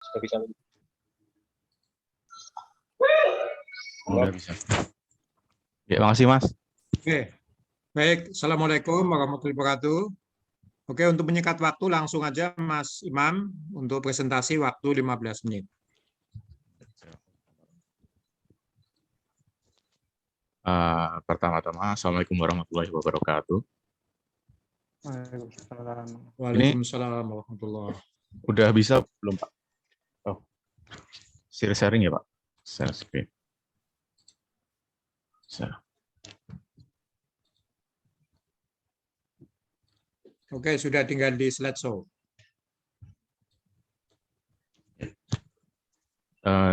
Sudah bisa. Udah bisa. Ya, makasih Mas. Oke, baik. Assalamualaikum warahmatullahi wabarakatuh. Oke, untuk menyingkat waktu langsung aja Mas Imam untuk presentasi waktu 15 menit. Pertama-tama, Assalamualaikum warahmatullahi wabarakatuh. Waalaikumsalam warahmatullahi wabarakatuh. Udah bisa belum Pak? Oh, share sharing ya Pak? Share screen. Share. Oke, sudah tinggal di slideshow.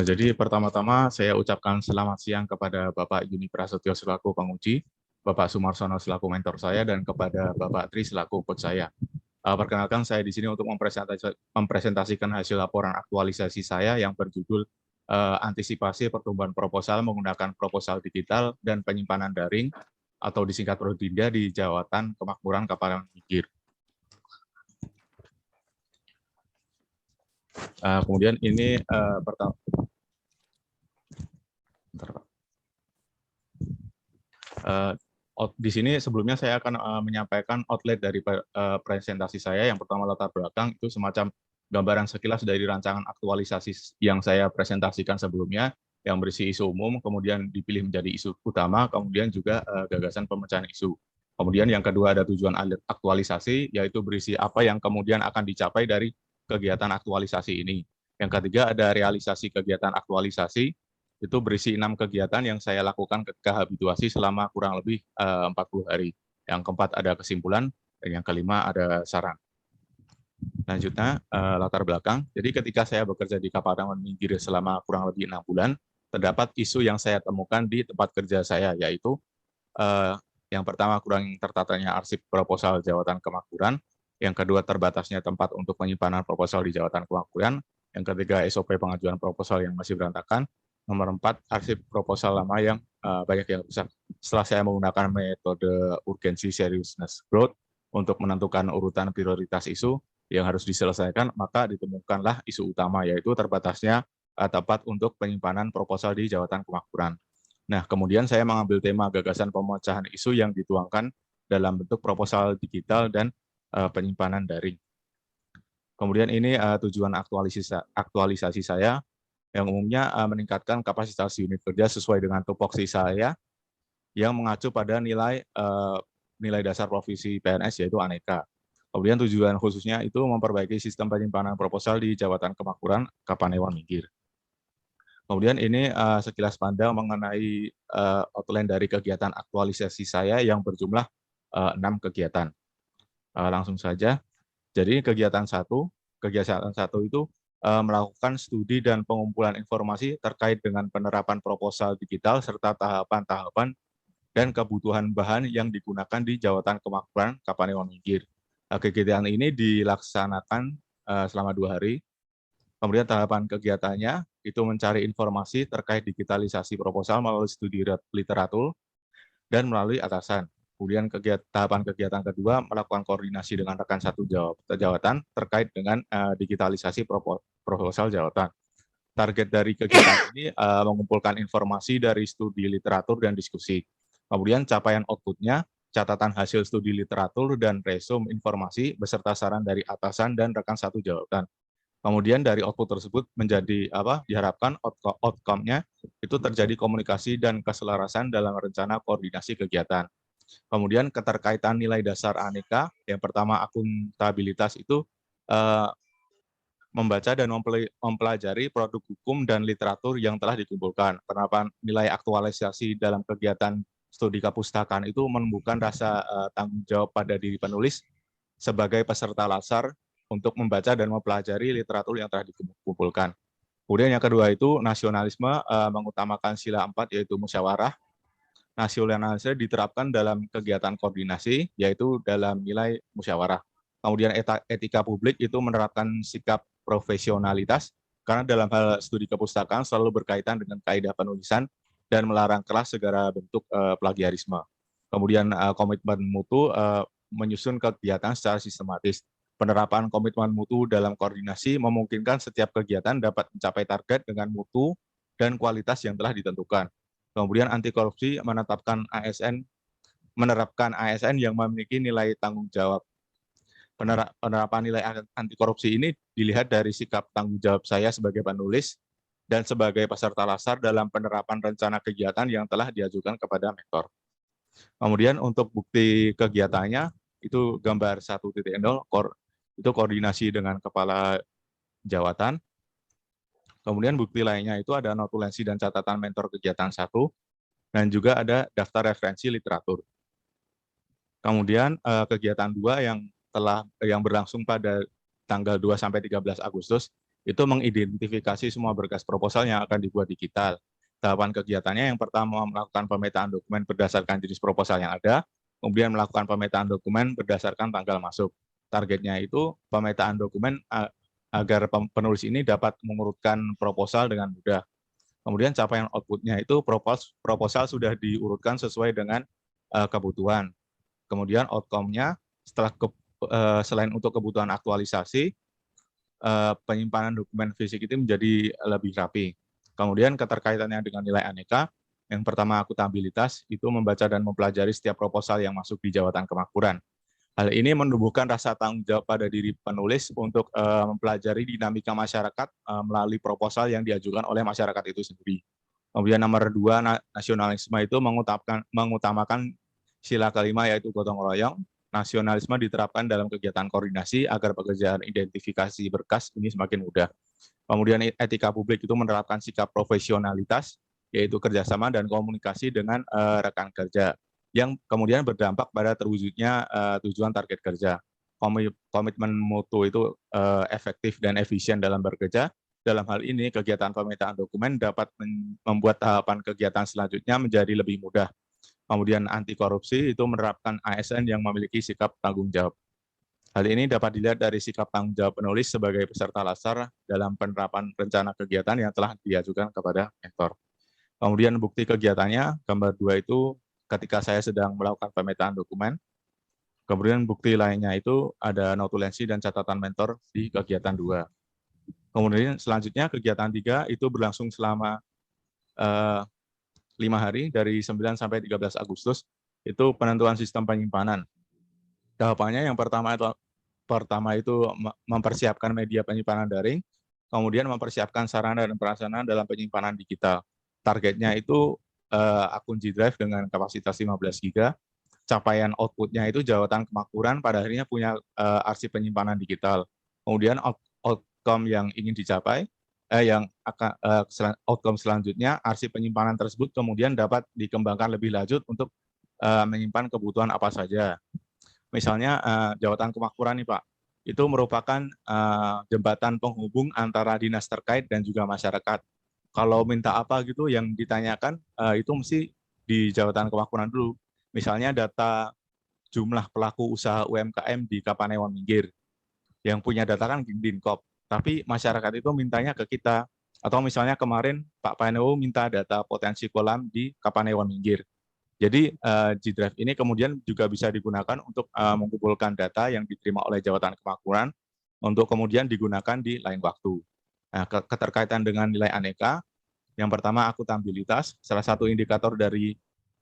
Jadi pertama-tama saya ucapkan selamat siang kepada Bapak Yuni Prasetyo selaku penguji, Bapak Sumarsono selaku mentor saya, dan kepada Bapak Tri selaku coach saya. Perkenalkan saya di sini untuk mempresentasikan hasil laporan aktualisasi saya yang berjudul antisipasi pertumbuhan proposal menggunakan proposal digital dan penyimpanan daring atau disingkat Prodinda di Jawatan Kemakmuran Kapanewan Minggir. Kemudian ini pertama. Di sini sebelumnya saya akan menyampaikan outline dari presentasi saya. Yang pertama latar belakang itu semacam gambaran sekilas dari rancangan aktualisasi yang saya presentasikan sebelumnya yang berisi isu umum, kemudian dipilih menjadi isu utama, kemudian juga gagasan pemecahan isu. Kemudian yang kedua ada tujuan aktualisasi, yaitu berisi apa yang kemudian akan dicapai dari kegiatan aktualisasi ini. Yang ketiga ada realisasi kegiatan aktualisasi, itu berisi 6 kegiatan yang saya lakukan ketika habituasi selama kurang lebih 40 hari. Yang keempat ada kesimpulan, dan yang kelima ada saran. Lanjutnya, latar belakang. Jadi ketika saya bekerja di Kapanewan Minggir selama kurang lebih 6 bulan, terdapat isu yang saya temukan di tempat kerja saya, yaitu yang pertama kurang tertatanya arsip proposal Jawatan Kemakmuran, yang kedua terbatasnya tempat untuk penyimpanan proposal di Jawatan Kemakmuran, yang ketiga SOP pengajuan proposal yang masih berantakan, nomor 4 arsip proposal lama yang banyak yang rusak. Setelah saya menggunakan metode urgency seriousness growth untuk menentukan urutan prioritas isu yang harus diselesaikan, maka ditemukanlah isu utama, yaitu terbatasnya tempat untuk penyimpanan proposal di Jawatan Kemakmuran. Nah, kemudian saya mengambil tema gagasan pemecahan isu yang dituangkan dalam bentuk proposal digital dan penyimpanan daring. Kemudian ini tujuan aktualisasi saya yang umumnya meningkatkan kapasitas unit kerja sesuai dengan tupoksi saya yang mengacu pada nilai dasar profesi PNS yaitu aneka. Kemudian tujuan khususnya itu memperbaiki sistem penyimpanan proposal di Jawatan Kemakmuran Kapanewan Minggir. Kemudian ini sekilas pandang mengenai outline dari kegiatan aktualisasi saya yang berjumlah 6 kegiatan. Langsung saja. Jadi kegiatan satu itu melakukan studi dan pengumpulan informasi terkait dengan penerapan proposal digital serta tahapan-tahapan dan kebutuhan bahan yang digunakan di Jawatan Kemakmuran Kapanewan Minggir. Kegiatan ini dilaksanakan selama 2 hari. Kemudian tahapan kegiatannya itu mencari informasi terkait digitalisasi proposal melalui studi literatur dan melalui atasan. Kemudian tahapan kegiatan kedua melakukan koordinasi dengan rekan satu jawatan terkait dengan digitalisasi proposal jawatan. Target dari kegiatan ini mengumpulkan informasi dari studi literatur dan diskusi. Kemudian capaian outputnya, catatan hasil studi literatur dan resume informasi beserta saran dari atasan dan rekan satu jawatan. Kemudian dari output tersebut menjadi diharapkan outcome-nya itu terjadi komunikasi dan keselarasan dalam rencana koordinasi kegiatan. Kemudian keterkaitan nilai dasar aneka, yang pertama akuntabilitas itu membaca dan mempelajari produk hukum dan literatur yang telah dikumpulkan. Penerapan nilai aktualisasi dalam kegiatan studi kepustakaan itu menumbuhkan rasa tanggung jawab pada diri penulis sebagai peserta lasar untuk membaca dan mempelajari literatur yang telah dikumpulkan. Kemudian yang kedua itu nasionalisme mengutamakan sila 4 yaitu musyawarah. Nasionalisme diterapkan dalam kegiatan koordinasi yaitu dalam nilai musyawarah. Kemudian etika publik itu menerapkan sikap profesionalitas karena dalam hal studi kepustakaan selalu berkaitan dengan kaidah penulisan dan melarang keras segala bentuk plagiarisme. Kemudian komitmen mutu menyusun kegiatan secara sistematis. Penerapan komitmen mutu dalam koordinasi memungkinkan setiap kegiatan dapat mencapai target dengan mutu dan kualitas yang telah ditentukan. Kemudian anti korupsi menerapkan ASN yang memiliki nilai tanggung jawab. Penerapan nilai anti korupsi ini dilihat dari sikap tanggung jawab saya sebagai penulis dan sebagai peserta lasar dalam penerapan rencana kegiatan yang telah diajukan kepada mentor. Kemudian untuk bukti kegiatannya itu gambar 1.0 itu koordinasi dengan kepala jawatan. Kemudian bukti lainnya itu ada notulensi dan catatan mentor kegiatan 1 dan juga ada daftar referensi literatur. Kemudian kegiatan 2 yang berlangsung pada tanggal 2 sampai 13 Agustus itu mengidentifikasi semua berkas proposal yang akan dibuat digital. Tahapan kegiatannya yang pertama melakukan pemetaan dokumen berdasarkan jenis proposal yang ada, kemudian melakukan pemetaan dokumen berdasarkan tanggal masuk. Targetnya itu pemetaan dokumen agar penulis ini dapat mengurutkan proposal dengan mudah. Kemudian capaian output-nya itu proposal sudah diurutkan sesuai dengan kebutuhan. Kemudian outcome-nya selain untuk kebutuhan aktualisasi, penyimpanan dokumen fisik itu menjadi lebih rapi. Kemudian keterkaitannya dengan nilai aneka, yang pertama akuntabilitas, itu membaca dan mempelajari setiap proposal yang masuk di jawatan kemakmuran. Hal ini menumbuhkan rasa tanggung jawab pada diri penulis untuk mempelajari dinamika masyarakat melalui proposal yang diajukan oleh masyarakat itu sendiri. Kemudian nomor 2, nasionalisme itu mengutamakan sila kelima yaitu gotong royong. Nasionalisme diterapkan dalam kegiatan koordinasi agar pekerjaan identifikasi berkas ini semakin mudah. Kemudian etika publik itu menerapkan sikap profesionalitas, yaitu kerjasama dan komunikasi dengan rekan kerja, yang kemudian berdampak pada terwujudnya tujuan target kerja. Komitmen mutu itu efektif dan efisien dalam bekerja. Dalam hal ini, kegiatan pemetaan dokumen dapat membuat tahapan kegiatan selanjutnya menjadi lebih mudah. Kemudian anti korupsi itu menerapkan ASN yang memiliki sikap tanggung jawab. Hal ini dapat dilihat dari sikap tanggung jawab penulis sebagai peserta lasar dalam penerapan rencana kegiatan yang telah diajukan kepada mentor. Kemudian bukti kegiatannya, gambar 2 itu ketika saya sedang melakukan pemetaan dokumen. Kemudian bukti lainnya itu ada notulensi dan catatan mentor di kegiatan 2. Kemudian selanjutnya kegiatan 3 itu berlangsung selama 5 hari dari 9 sampai 13 Agustus, itu penentuan sistem penyimpanan. Tahapannya yang pertama itu mempersiapkan media penyimpanan daring, kemudian mempersiapkan sarana dan prasarana dalam penyimpanan digital. Targetnya itu akun G Drive dengan kapasitas 15 GB. Capaian output-nya itu jawatan kemakmuran pada akhirnya punya arsip penyimpanan digital. Kemudian outcome yang ingin dicapai, outcome selanjutnya, arsip penyimpanan tersebut kemudian dapat dikembangkan lebih lanjut untuk menyimpan kebutuhan apa saja. Misalnya jawatan kemakmuran nih Pak, itu merupakan jembatan penghubung antara dinas terkait dan juga masyarakat. Kalau minta apa gitu yang ditanyakan itu mesti di jawatan kemakmuran dulu. Misalnya data jumlah pelaku usaha UMKM di Kapanewon Minggir. Yang punya data kan Dinkop, tapi masyarakat itu mintanya ke kita. Atau misalnya kemarin Pak Panewo minta data potensi kolam di Kapanewon Minggir. Jadi G Drive ini kemudian juga bisa digunakan untuk mengumpulkan data yang diterima oleh jawatan kemakmuran untuk kemudian digunakan di lain waktu. Nah, keterkaitan dengan nilai aneka, yang pertama akuntabilitas. Salah satu indikator dari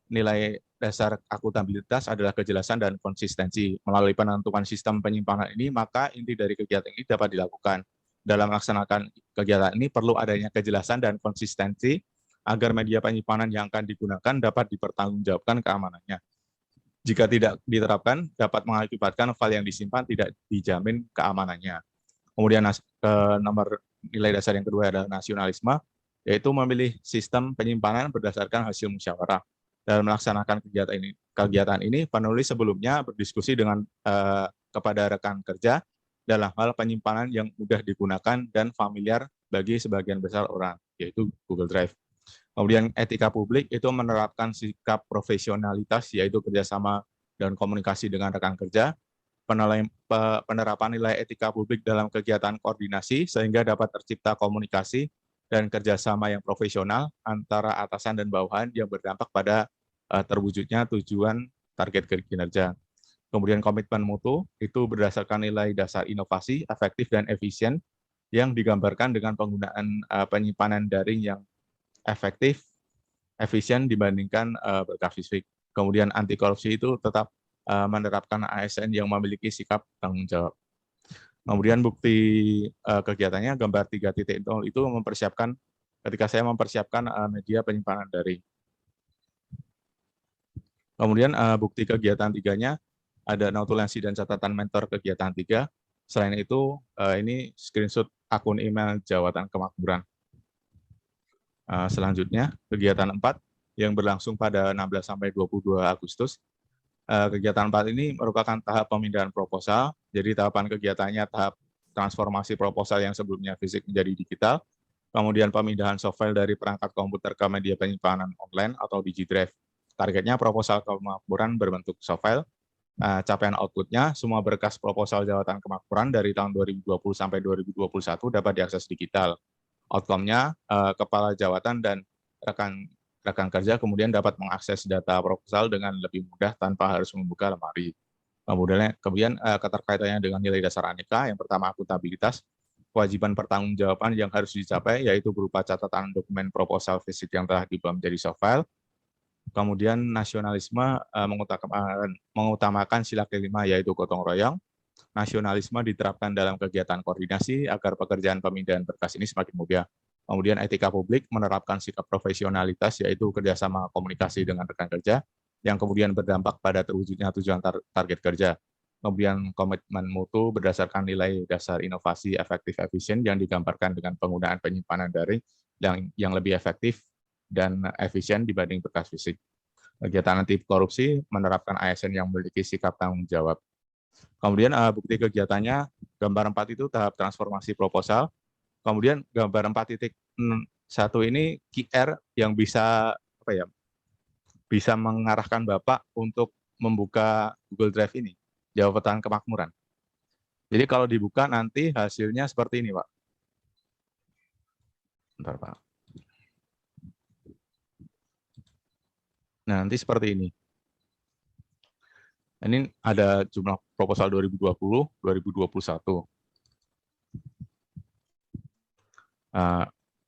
nilai dasar akuntabilitas adalah kejelasan dan konsistensi. Melalui penentuan sistem penyimpanan ini, maka inti dari kegiatan ini dapat dilakukan. Dalam melaksanakan kegiatan ini perlu adanya kejelasan dan konsistensi agar media penyimpanan yang akan digunakan dapat dipertanggungjawabkan keamanannya. Jika tidak diterapkan, dapat mengakibatkan file yang disimpan tidak dijamin keamanannya. Kemudian nomor nilai dasar yang kedua adalah nasionalisme, yaitu memilih sistem penyimpanan berdasarkan hasil musyawarah. Dalam melaksanakan kegiatan ini, penulis sebelumnya berdiskusi dengan kepada rekan kerja dalam hal penyimpanan yang mudah digunakan dan familiar bagi sebagian besar orang, yaitu Google Drive. Kemudian etika publik itu menerapkan sikap profesionalitas, yaitu kerjasama dan komunikasi dengan rekan kerja, penerapan nilai etika publik dalam kegiatan koordinasi sehingga dapat tercipta komunikasi dan kerjasama yang profesional antara atasan dan bawahan yang berdampak pada terwujudnya tujuan target kinerja. Kemudian komitmen mutu itu berdasarkan nilai dasar inovasi, efektif, dan efisien yang digambarkan dengan penggunaan penyimpanan daring yang efektif, efisien dibandingkan berkas fisik. Kemudian anti korupsi itu tetap menerapkan ASN yang memiliki sikap tanggung jawab. Kemudian bukti kegiatannya gambar 3.0 itu mempersiapkan ketika saya mempersiapkan media penyimpanan daring. Kemudian bukti kegiatan 3-nya ada notulensi dan catatan mentor kegiatan 3. Selain itu ini screenshot akun email Jawatan Kemakmuran. Selanjutnya kegiatan 4 yang berlangsung pada 16 sampai 22 Agustus. Kegiatan 4 ini merupakan tahap pemindahan proposal. Jadi tahapan kegiatannya tahap transformasi proposal yang sebelumnya fisik menjadi digital, kemudian pemindahan software dari perangkat komputer ke media penyimpanan online atau DigiDrive. Targetnya proposal kemakmuran berbentuk softfile. Capaian outputnya, semua berkas proposal Jawatan Kemakmuran dari tahun 2020 sampai 2021 dapat diakses digital. Outcome-nya, Kepala Jawatan dan rekan kerja kemudian dapat mengakses data proposal dengan lebih mudah tanpa harus membuka lemari. Kemudian keterkaitannya dengan nilai dasar aneka, yang pertama akuntabilitas, kewajiban pertanggungjawaban yang harus dicapai, yaitu berupa catatan dokumen proposal fisik yang telah diubah menjadi softfile. Kemudian nasionalisme mengutamakan sila kelima, yaitu gotong royong. Nasionalisme diterapkan dalam kegiatan koordinasi agar pekerjaan pemindahan berkas ini semakin mudah. Kemudian etika publik menerapkan sikap profesionalitas, yaitu kerjasama komunikasi dengan rekan kerja, yang kemudian berdampak pada terwujudnya tujuan target kerja. Kemudian komitmen mutu berdasarkan nilai dasar inovasi, efektif, efisien yang digambarkan dengan penggunaan penyimpanan daring yang lebih efektif dan efisien dibanding berkas fisik. Kegiatan anti korupsi menerapkan ASN yang memiliki sikap tanggung jawab. Kemudian bukti kegiatannya, gambar 4 itu tahap transformasi proposal. Kemudian gambar 4.1 ini QR yang bisa bisa mengarahkan Bapak untuk membuka Google Drive ini, Jawatan Kemakmuran. Jadi kalau dibuka nanti hasilnya seperti ini, Pak. Bentar, Pak. Nah, nanti seperti ini. Ini ada jumlah proposal 2020, 2021.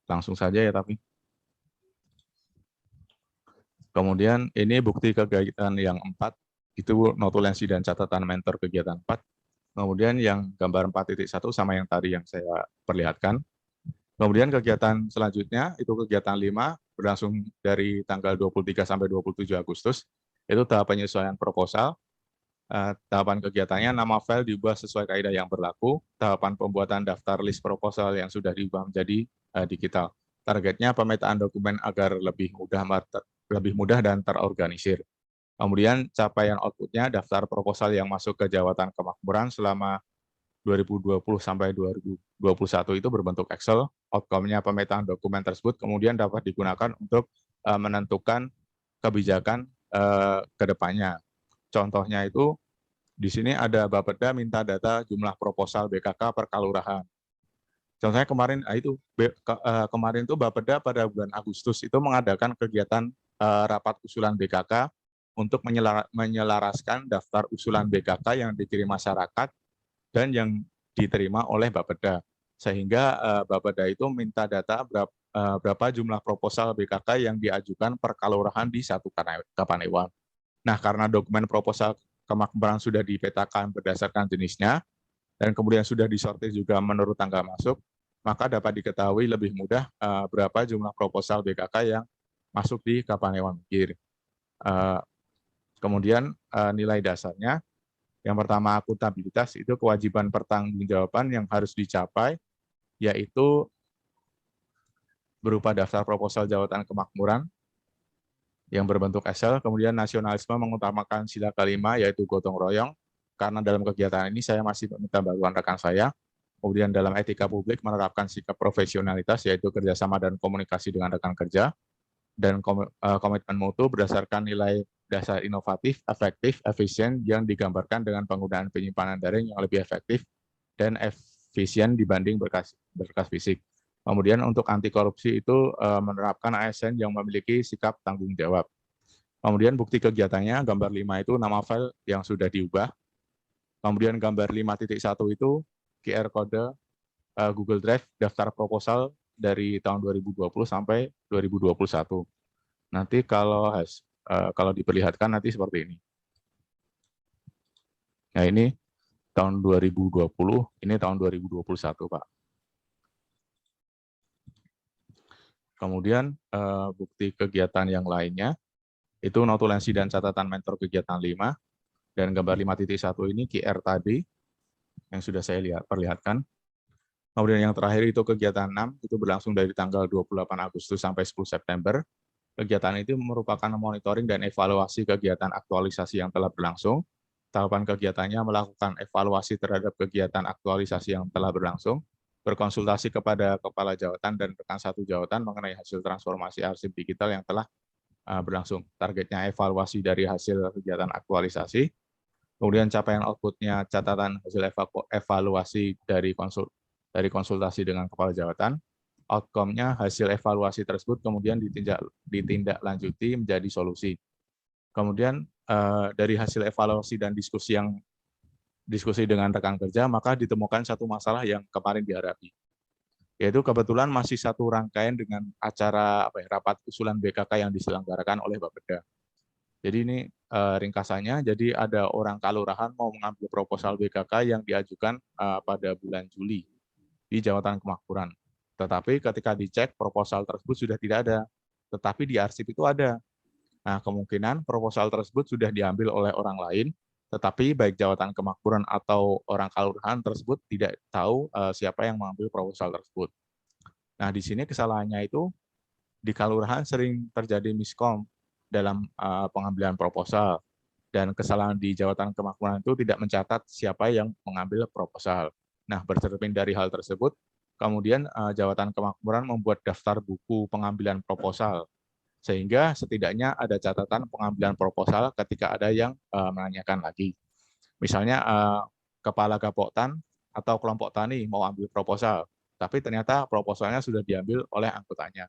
Langsung saja ya, tapi. Kemudian ini bukti kegiatan yang 4, itu notulensi dan catatan mentor kegiatan 4. Kemudian yang gambar 4.1 sama yang tadi yang saya perlihatkan. Kemudian kegiatan selanjutnya, itu kegiatan 5, berlangsung dari tanggal 23 sampai 27 Agustus. Itu tahap penyesuaian proposal. Tahapan kegiatannya, nama file diubah sesuai kaidah yang berlaku. Tahapan pembuatan daftar list proposal yang sudah diubah menjadi digital. Targetnya pemetaan dokumen agar lebih mudah dan terorganisir. Kemudian capaian outputnya, daftar proposal yang masuk ke Jawatan Kemakmuran selama 2020 sampai 2021 itu berbentuk Excel. Outcome-nya pemetaan dokumen tersebut kemudian dapat digunakan untuk menentukan kebijakan ke depannya. Contohnya itu di sini ada Bapeda minta data jumlah proposal BKK per kalurahan. Contohnya kemarin itu Bapeda pada bulan Agustus itu mengadakan kegiatan rapat usulan BKK untuk menyelaraskan daftar usulan BKK yang dikirim masyarakat dan yang diterima oleh Bapeda. Sehingga Bapeda itu minta data berapa jumlah proposal BKK yang diajukan per kalurahan di satu Kapanewon. Nah, karena dokumen proposal kemakmuran sudah dipetakan berdasarkan jenisnya, dan kemudian sudah disortir juga menurut tanggal masuk, maka dapat diketahui lebih mudah berapa jumlah proposal BKK yang masuk di Kapanewon Mikir. Kemudian nilai dasarnya, yang pertama akuntabilitas, itu kewajiban pertanggungjawaban yang harus dicapai, yaitu berupa daftar proposal Jawatan Kemakmuran yang berbentuk Excel. Kemudian nasionalisme mengutamakan sila kelima, yaitu gotong royong, karena dalam kegiatan ini saya masih meminta bantuan rekan saya. Kemudian dalam etika publik menerapkan sikap profesionalitas, yaitu kerjasama dan komunikasi dengan rekan kerja. Dan komitmen mutu berdasarkan nilai dasar inovatif, efektif, efisien yang digambarkan dengan penggunaan penyimpanan daring yang lebih efektif dan efisien dibanding berkas fisik. Kemudian untuk anti korupsi itu menerapkan ASN yang memiliki sikap tanggung jawab. Kemudian bukti kegiatannya, gambar 5 itu nama file yang sudah diubah. Kemudian gambar 5.1 itu QR kode Google Drive daftar proposal dari tahun 2020 sampai 2021. Nanti kalau diperlihatkan nanti seperti ini. Nah, ini tahun 2020, ini tahun 2021, Pak. Kemudian bukti kegiatan yang lainnya, itu notulensi dan catatan mentor kegiatan 5, dan gambar 5.1 ini QR tadi, yang sudah saya perlihatkan. Kemudian yang terakhir itu kegiatan 6, itu berlangsung dari tanggal 28 Agustus sampai 10 September. Kegiatan itu merupakan monitoring dan evaluasi kegiatan aktualisasi yang telah berlangsung. Tahapan kegiatannya melakukan evaluasi terhadap kegiatan aktualisasi yang telah berlangsung, berkonsultasi kepada Kepala Jawatan dan rekan satu jawatan mengenai hasil transformasi arsip digital yang telah berlangsung. Targetnya evaluasi dari hasil kegiatan aktualisasi, kemudian capaian outputnya catatan hasil evaluasi dari konsultasi dengan Kepala Jawatan, outcome-nya hasil evaluasi tersebut kemudian ditindaklanjuti menjadi solusi. Kemudian dari hasil evaluasi dan diskusi dengan rekan kerja, maka ditemukan satu masalah yang kemarin dihadapi, yaitu kebetulan masih satu rangkaian dengan acara rapat usulan BKK yang diselenggarakan oleh Bapeda. Jadi ini ringkasannya, jadi ada orang kalurahan mau mengambil proposal BKK yang diajukan pada bulan Juli di Jawatan Kemakmuran. Tetapi ketika dicek, proposal tersebut sudah tidak ada, tetapi di arsip itu ada. Nah, kemungkinan proposal tersebut sudah diambil oleh orang lain, tetapi baik Jawatan Kemakmuran atau orang kalurahan tersebut tidak tahu siapa yang mengambil proposal tersebut. Nah, di sini kesalahannya itu di kalurahan sering terjadi miskom dalam pengambilan proposal, dan kesalahan di Jawatan Kemakmuran itu tidak mencatat siapa yang mengambil proposal. Nah, bercermin dari hal tersebut, kemudian Jawatan Kemakmuran membuat daftar buku pengambilan proposal, sehingga setidaknya ada catatan pengambilan proposal ketika ada yang menanyakan lagi. Misalnya Kepala Gapoktan atau kelompok tani mau ambil proposal, tapi ternyata proposalnya sudah diambil oleh anggotanya.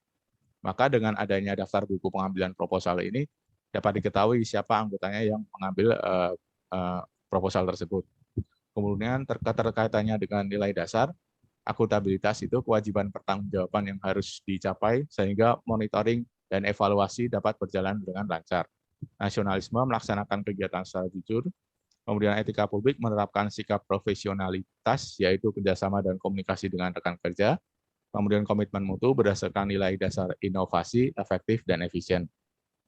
Maka dengan adanya daftar buku pengambilan proposal ini, dapat diketahui siapa anggotanya yang mengambil proposal tersebut. Kemudian keterkaitannya dengan nilai dasar, akuntabilitas itu kewajiban pertanggungjawaban yang harus dicapai sehingga monitoring dan evaluasi dapat berjalan dengan lancar. Nasionalisme melaksanakan kegiatan secara jujur, kemudian etika publik menerapkan sikap profesionalitas, yaitu kerjasama dan komunikasi dengan rekan kerja, kemudian komitmen mutu berdasarkan nilai dasar inovasi, efektif, dan efisien.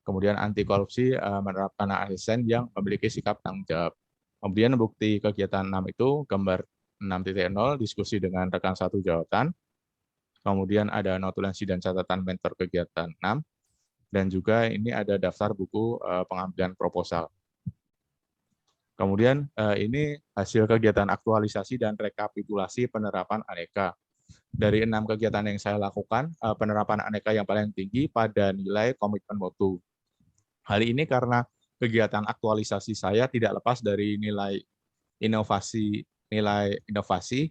Kemudian anti korupsi menerapkan ASN yang memiliki sikap tanggung jawab. Kemudian bukti kegiatan 6 itu gambar 6.0, diskusi dengan rekan satu jawatan. Kemudian ada notulensi dan catatan mentor kegiatan 6. Dan juga ini ada daftar buku pengambilan proposal. Kemudian ini hasil kegiatan aktualisasi dan rekapitulasi penerapan aneka. Dari 6 kegiatan yang saya lakukan, penerapan aneka yang paling tinggi pada nilai komitmen mutu. Hal ini karena kegiatan aktualisasi saya tidak lepas dari nilai inovasi,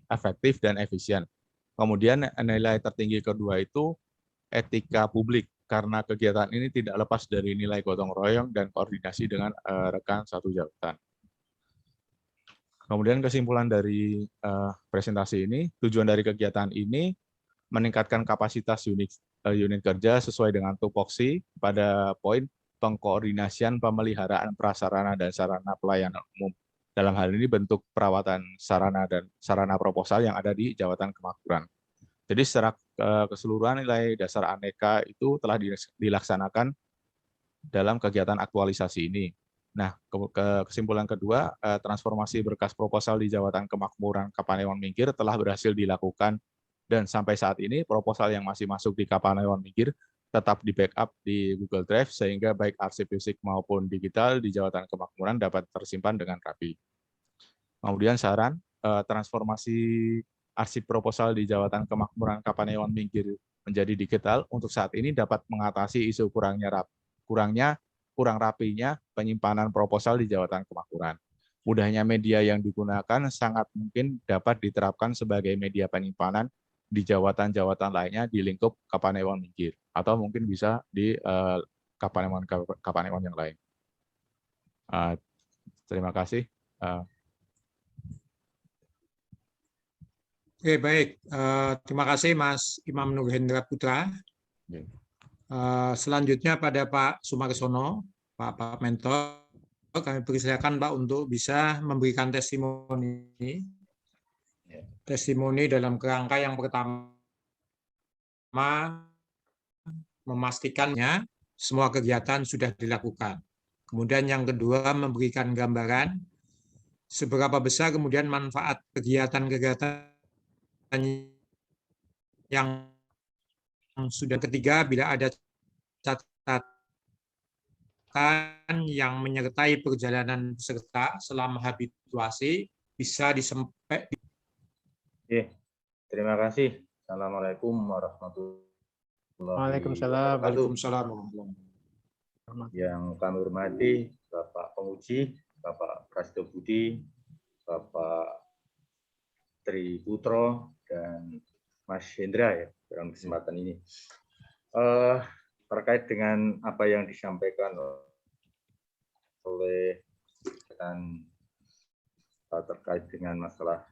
efektif, dan efisien. Kemudian nilai tertinggi kedua itu etika publik, karena kegiatan ini tidak lepas dari nilai gotong royong dan koordinasi dengan rekan satu jawatan. Kemudian kesimpulan dari presentasi ini, tujuan dari kegiatan ini meningkatkan kapasitas unit kerja sesuai dengan tupoksi pada poin pengkoordinasian pemeliharaan prasarana dan sarana pelayanan umum. Dalam hal ini bentuk perawatan sarana dan sarana proposal yang ada di Jawatan Kemakmuran. Jadi secara keseluruhan nilai dasar aneka itu telah dilaksanakan dalam kegiatan aktualisasi ini. Nah, kesimpulan kedua, transformasi berkas proposal di Jawatan Kemakmuran Kapanewon Minggir telah berhasil dilakukan, dan sampai saat ini proposal yang masih masuk di Kapanewon Minggir tetap di backup di Google Drive sehingga baik arsip fisik maupun digital di Jawatan Kemakmuran dapat tersimpan dengan rapi. Kemudian saran, transformasi arsip proposal di Jawatan Kemakmuran Kapanewon Minggir menjadi digital untuk saat ini dapat mengatasi isu kurang rapinya penyimpanan proposal di Jawatan Kemakmuran. Mudahnya media yang digunakan sangat mungkin dapat diterapkan sebagai media penyimpanan di jawatan-jawatan lainnya di lingkup Kapanewon Minggir, atau mungkin bisa di kapanewon yang lain. Terima kasih. Oke, baik. Terima kasih Mas Imam Nurhendra Putra. Selanjutnya pada Pak Sumarsono, Pak Mentor, kami persilakan Pak untuk bisa memberikan testimoni. Testimoni dalam kerangka yang pertama memastikannya semua kegiatan sudah dilakukan. Kemudian yang kedua memberikan gambaran seberapa besar kemudian manfaat kegiatan-kegiatan yang sudah. Ketiga, bila ada catatan yang menyertai perjalanan peserta selama habituasi bisa disampaikan. Terima kasih. Assalamualaikum warahmatullahi Waalaikumsalam. Waalaikumsalam. Yang kami hormati Bapak Penguji, Bapak Prasetyo Budi, Bapak Tri Putro, dan Mas Hendra ya dalam kesempatan ini. Terkait dengan apa yang disampaikan oleh terkait dengan masalah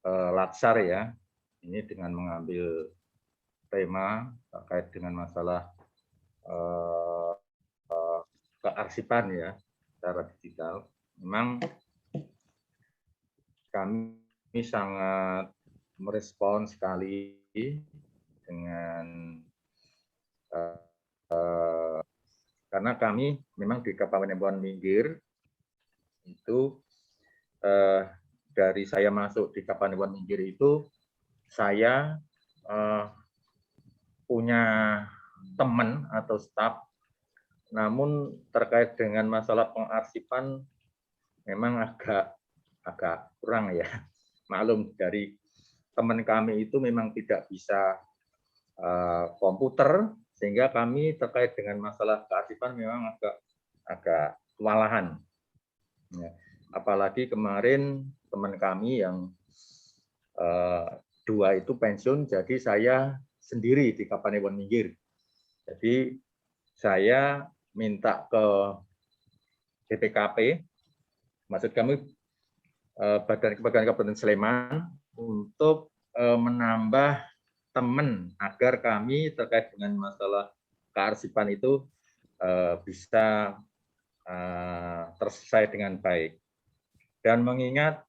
Latsar ya, ini dengan mengambil tema terkait dengan masalah kearsipan ya secara digital. Memang kami sangat merespon sekali dengan karena kami memang di Kapanewon Minggir itu dari saya masuk di Kapanewon Minggir itu saya punya teman atau staf, namun terkait dengan masalah pengarsipan memang agak kurang ya. Maklum dari teman kami itu memang tidak bisa komputer, sehingga kami terkait dengan masalah kearsipan memang agak kewalahan. Ya. Apalagi kemarin teman kami yang dua itu pensiun, jadi saya sendiri di Kapanewon Minggir. Jadi saya minta ke BPKP, maksud kami Badan Kepegawaian Kabupaten Sleman, untuk menambah teman agar kami terkait dengan masalah kearsipan itu bisa terselesai dengan baik. Dan mengingat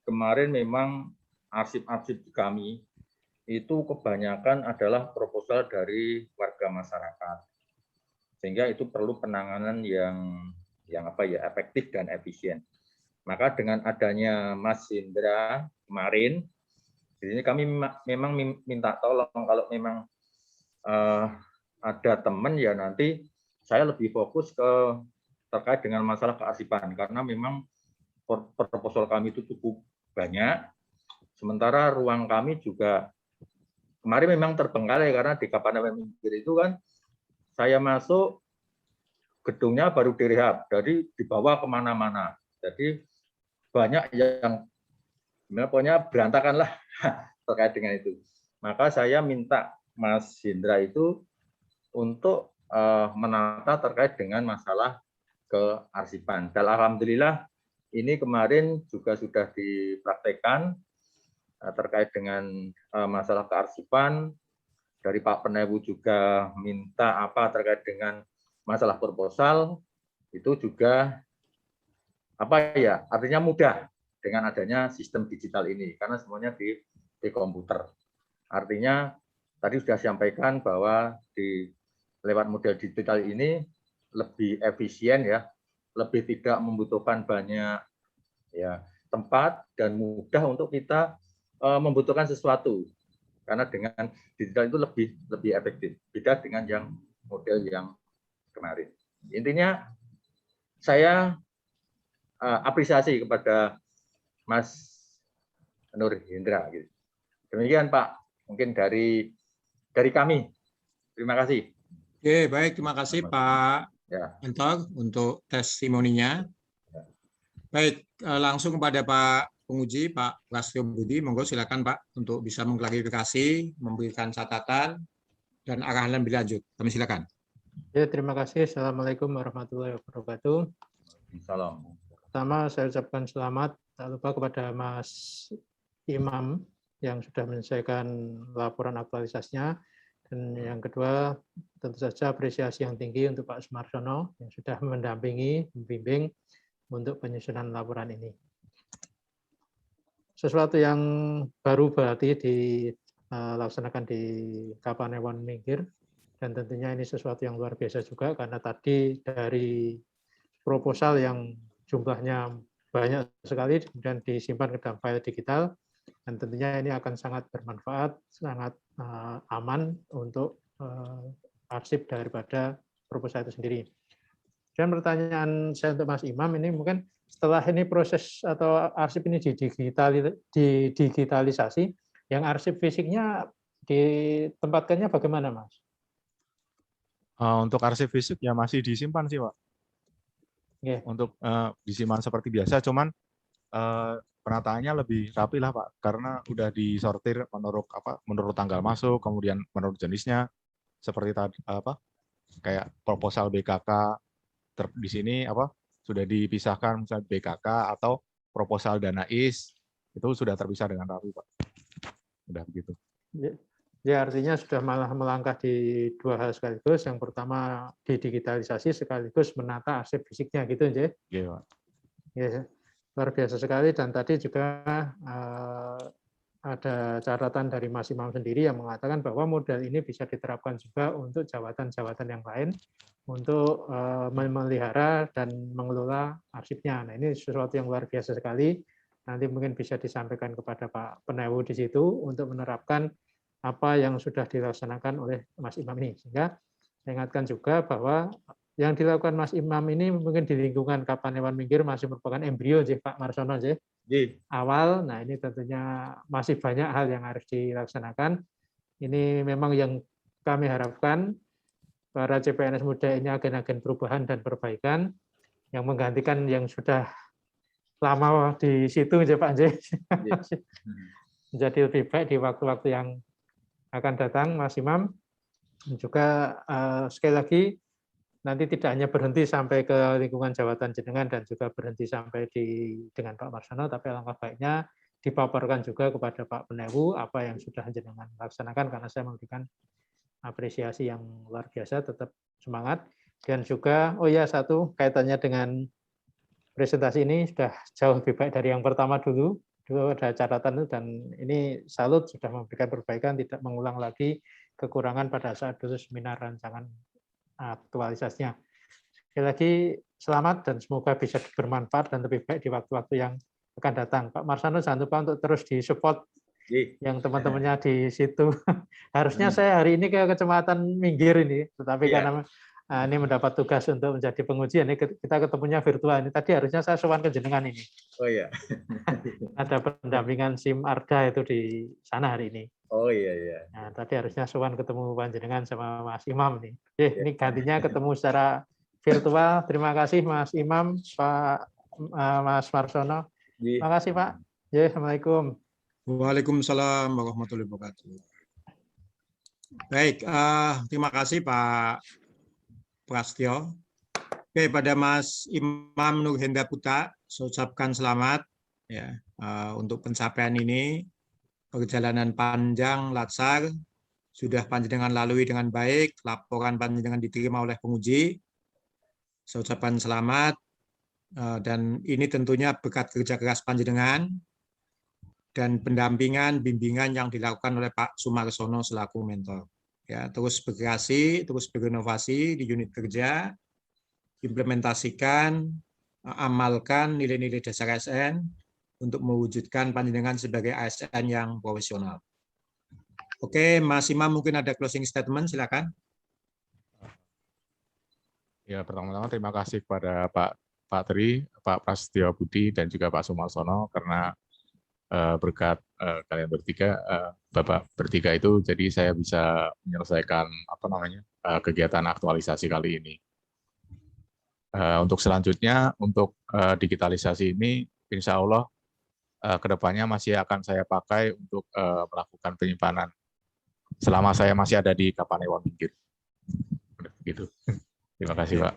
kemarin memang arsip-arsip kami itu kebanyakan adalah proposal dari warga masyarakat, sehingga itu perlu penanganan yang efektif dan efisien. Maka dengan adanya Mas Hendra kemarin, di sini kami memang minta tolong kalau memang ada teman ya nanti saya lebih fokus terkait dengan masalah kearsipan, karena memang proposal kami itu cukup banyak, sementara ruang kami juga kemarin memang terbengkalai karena di Kapanewon Minggir itu kan saya masuk gedungnya baru direhab, jadi dibawa kemana-mana, jadi banyak yang pokoknya berantakan lah terkait dengan itu. Maka saya minta Mas Hendra itu untuk menata terkait dengan masalah kearsipan. Dan alhamdulillah ini kemarin juga sudah dipraktekkan terkait dengan masalah kearsipan. Dari Pak Penewu juga minta apa terkait dengan masalah proposal, itu juga artinya mudah dengan adanya sistem digital ini, karena semuanya di komputer. Artinya tadi sudah disampaikan bahwa lewat model digital ini lebih efisien ya, lebih tidak membutuhkan banyak ya tempat dan mudah untuk kita membutuhkan sesuatu, karena dengan digital itu lebih efektif, beda dengan yang model yang kemarin. Intinya saya apresiasi kepada Mas Nur Hendra. Demikian Pak, mungkin dari kami. Terima kasih. Oke, baik, terima kasih Pak Mentor untuk testimoninya. Baik, langsung kepada Pak Penguji, Pak Prasetyo Budi, monggo silakan Pak untuk bisa mengklarifikasi, memberikan catatan dan arahan lebih lanjut. Kami silakan. Ya, terima kasih. Assalamualaikum warahmatullahi wabarakatuh. Salam. Pertama, saya ucapkan selamat tak lupa kepada Mas Imam yang sudah menyelesaikan laporan aktualisasinya. Dan yang kedua, tentu saja apresiasi yang tinggi untuk Pak Sumarsono yang sudah mendampingi, membimbing untuk penyusunan laporan ini. Sesuatu yang baru berarti dilaksanakan di Kapanewon Minggir, dan tentunya ini sesuatu yang luar biasa juga karena tadi dari proposal yang jumlahnya banyak sekali dan disimpan ke dalam file digital, dan tentunya ini akan sangat bermanfaat, sangat aman untuk arsip daripada proposal itu sendiri. Dan pertanyaan saya untuk Mas Imam ini mungkin setelah ini proses atau arsip ini didigitalisasi, yang arsip fisiknya ditempatkannya bagaimana, Mas? Untuk arsip fisik ya masih disimpan sih, Pak. Yeah. Untuk disimpan seperti biasa, cuman penataannya lebih rapi lah, Pak, karena udah disortir menurut tanggal masuk, kemudian menurut jenisnya, seperti tadi kayak proposal BKK di sini sudah dipisahkan, misalnya BKK atau proposal dana IS itu sudah terpisah dengan rapi, Pak. Udah begitu. Ya, artinya sudah malah melangkah di dua hal sekaligus. Yang pertama didigitalisasi sekaligus menata arsip fisiknya, gitu, Nje? Iya, Pak. Ya, luar biasa sekali. Dan tadi juga ada catatan dari Mas Imam sendiri yang mengatakan bahwa model ini bisa diterapkan juga untuk jabatan-jabatan yang lain untuk memelihara dan mengelola arsipnya. Nah, ini sesuatu yang luar biasa sekali. Nanti mungkin bisa disampaikan kepada Pak Penewu di situ untuk menerapkan apa yang sudah dilaksanakan oleh Mas Imam ini. Sehingga saya ingatkan juga bahwa yang dilakukan Mas Imam ini mungkin di lingkungan Kapanewon Minggir masih merupakan embrio, Pak Marsono, awal. Nah, ini tentunya masih banyak hal yang harus dilaksanakan. Ini memang yang kami harapkan para CPNS muda ini agen-agen perubahan dan perbaikan yang menggantikan yang sudah lama di situ, Pak menjadi lebih baik di waktu-waktu yang akan datang, Mas Imam. Juga sekali lagi nanti tidak hanya berhenti sampai ke lingkungan jabatan jenengan dan juga berhenti sampai dengan Pak Marsono, tapi alangkah baiknya dipaparkan juga kepada Pak Penewu apa yang sudah jenengan laksanakan, karena saya memberikan apresiasi yang luar biasa, tetap semangat. Dan juga, satu kaitannya dengan presentasi ini sudah jauh lebih baik dari yang pertama dulu ada catatan itu, dan ini salut sudah memberikan perbaikan, tidak mengulang lagi kekurangan pada saat dulu seminar rancangan aktualisasinya. Sekali lagi selamat dan semoga bisa bermanfaat dan lebih baik di waktu-waktu yang akan datang. Pak Marsono jangan lupa untuk terus disupport yang teman-temannya di situ. Harusnya saya hari ini ke Kecamatan Minggir ini, tetapi karena ini mendapat tugas untuk menjadi penguji, ini kita ketemunya virtual. Ini tadi harusnya saya sowan ke jenengan ini. Oh iya. Ada pendampingan SIM Arda itu di sana hari ini. Oh iya. Nah, tadi harusnya sowan ketemu panjenengan sama Mas Imam nih. Ini gantinya ketemu secara virtual. Terima kasih Mas Imam, Pak Mas Marsono. Terima kasih Pak. Assalamualaikum. Waalaikumsalam warahmatullahi wabarakatuh. Baik, terima kasih Pak Prastyo. Oke, pada Mas Imam Nurhendra Putra, saya ucapkan selamat ya untuk pencapaian ini. Perjalanan panjang Latsar sudah panjenengan lalui dengan baik, laporan panjenengan diterima oleh penguji. Saya ucapkan selamat, dan ini tentunya berkat kerja keras panjenengan dan pendampingan, bimbingan yang dilakukan oleh Pak Sumarsono selaku mentor. Ya, terus berkreasi, terus berinovasi di unit kerja, implementasikan, amalkan nilai-nilai dasar ASN untuk mewujudkan panjenengan sebagai ASN yang profesional. Oke, Mas Imam mungkin ada closing statement, silakan. Ya, pertama-tama terima kasih kepada Pak Tri, Pak Prastyo Budi, dan juga Pak Sumarsono karena berkat kalian bertiga, Bapak bertiga itu, jadi saya bisa menyelesaikan kegiatan aktualisasi kali ini. Untuk selanjutnya, untuk digitalisasi ini, insya Allah kedepannya masih akan saya pakai untuk melakukan penyimpanan selama saya masih ada di Kapanewon Minggir. Gitu. Terima kasih, Pak.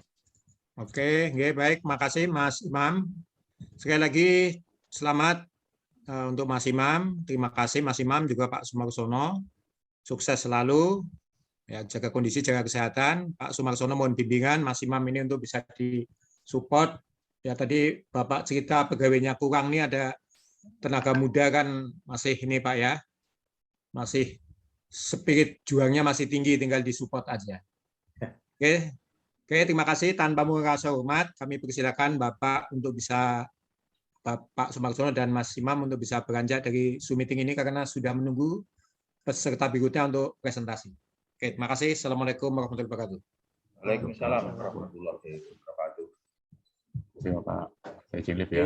Oke, nggih, baik. Makasih Mas Imam. Sekali lagi selamat untuk Mas Imam. Terima kasih Mas Imam, juga Pak Sumarsono. Sukses selalu. Ya, jaga kondisi, jaga kesehatan. Pak Sumarsono mohon bimbingan Mas Imam ini untuk bisa disupport. Ya, tadi Bapak cerita pegawainya kurang nih, ada tenaga muda kan masih ini Pak ya. Masih spirit juangnya masih tinggi, tinggal disupport aja. Oke. Oke, terima kasih. Tanpa merasa hormat, kami persilakan Bapak untuk bisa Pak Sumarsono dan Mas Imam untuk bisa beranjak dari Zoom meeting ini karena sudah menunggu peserta berikutnya untuk presentasi. Oke, terima kasih. Assalamualaikum warahmatullahi wabarakatuh. Waalaikumsalam warahmatullahi wabarakatuh. Terima kasih, Pak. Saya izin live ya.